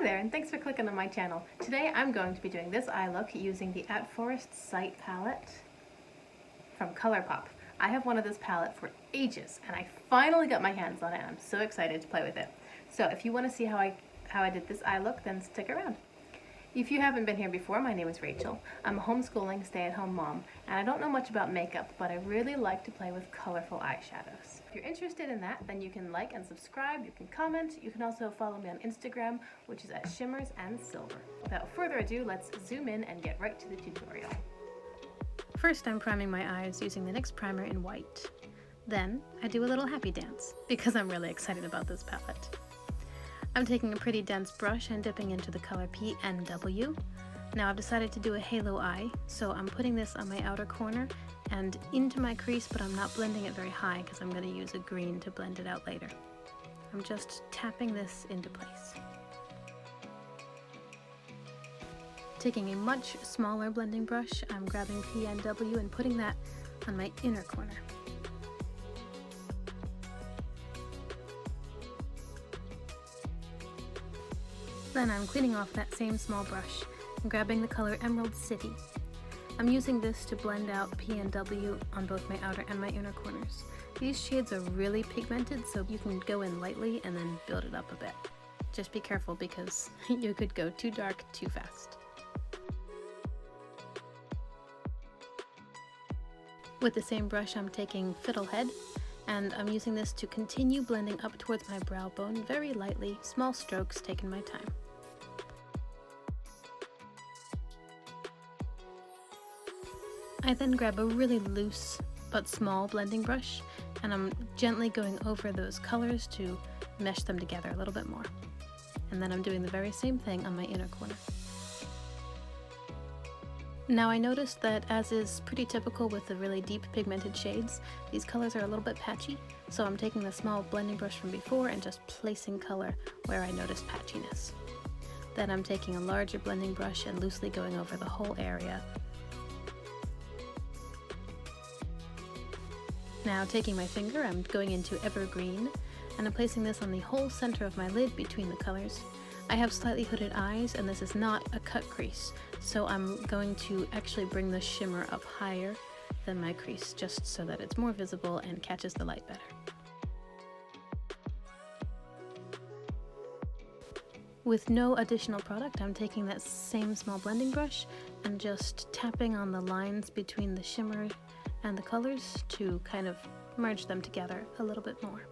there, and thanks for clicking on my channel. Today I'm going to be doing this eye look using the At Forest Sight palette from ColourPop. I have one of this palette for ages, and I finally got my hands on it, and I'm so excited to play with it. So if you want to see how I did this eye look, then stick around. If you haven't been here before, my name is Rachel. I'm a homeschooling stay-at-home mom, and I don't know much about makeup, but I really like to play with colorful eyeshadows. If you're interested in that, then you can like and subscribe, you can comment, you can also follow me on Instagram, which is at Shimmers and Silver. Without further ado, let's zoom in and get right to the tutorial. First, I'm priming my eyes using the NYX primer in white. Then, I do a little happy dance, because I'm really excited about this palette. I'm taking a pretty dense brush and dipping into the color PNW. Now I've decided to do a halo eye, so I'm putting this on my outer corner and into my crease, but I'm not blending it very high because I'm going to use a green to blend it out later. I'm just tapping this into place. Taking a much smaller blending brush, I'm grabbing PNW and putting that on my inner corner. Then I'm cleaning off that same small brush and grabbing the color Emerald City. I'm using this to blend out PNW on both my outer and my inner corners. These shades are really pigmented, so you can go in lightly and then build it up a bit. Just be careful because you could go too dark too fast. With the same brush, I'm taking Fiddlehead, and I'm using this to continue blending up towards my brow bone very lightly, small strokes, taking my time. I then grab a really loose but small blending brush, and I'm gently going over those colors to mesh them together a little bit more. And then I'm doing the very same thing on my inner corner. Now I noticed that, as is pretty typical with the really deep pigmented shades, these colors are a little bit patchy, so I'm taking the small blending brush from before and just placing color where I noticed patchiness. Then I'm taking a larger blending brush and loosely going over the whole area. Now taking my finger, I'm going into Evergreen, and I'm placing this on the whole center of my lid between the colors. I have slightly hooded eyes, and this is not a cut crease, so I'm going to actually bring the shimmer up higher than my crease, just so that it's more visible and catches the light better. With no additional product, I'm taking that same small blending brush and just tapping on the lines between the shimmer and the colors to kind of merge them together a little bit more.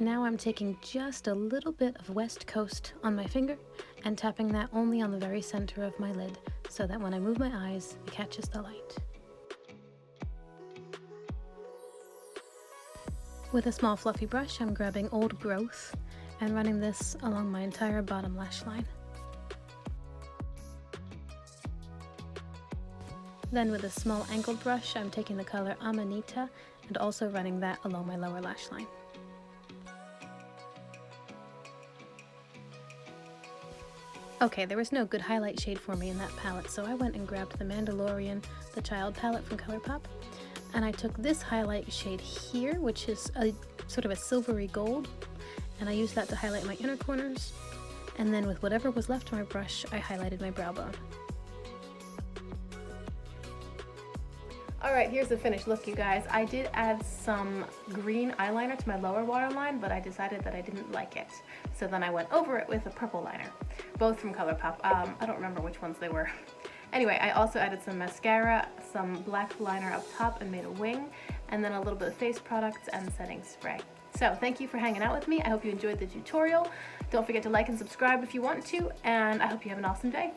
Now I'm taking just a little bit of West Coast on my finger and tapping that only on the very center of my lid so that when I move my eyes, it catches the light. With a small fluffy brush, I'm grabbing Old Growth and running this along my entire bottom lash line. Then with a small angled brush, I'm taking the color Amanita and also running that along my lower lash line. Okay, there was no good highlight shade for me in that palette, so I went and grabbed the Mandalorian The Child palette from ColourPop, and I took this highlight shade here, which is a sort of a silvery gold, and I used that to highlight my inner corners, and then with whatever was left of my brush, I highlighted my brow bone. Alright, here's the finished look, you guys. I did add some green eyeliner to my lower waterline, but I decided that I didn't like it. So then I went over it with a purple liner, both from ColourPop. I don't remember which ones they were. Anyway, I also added some mascara, some black liner up top and made a wing, and then a little bit of face products and setting spray. So thank you for hanging out with me. I hope you enjoyed the tutorial. Don't forget to like and subscribe if you want to, and I hope you have an awesome day.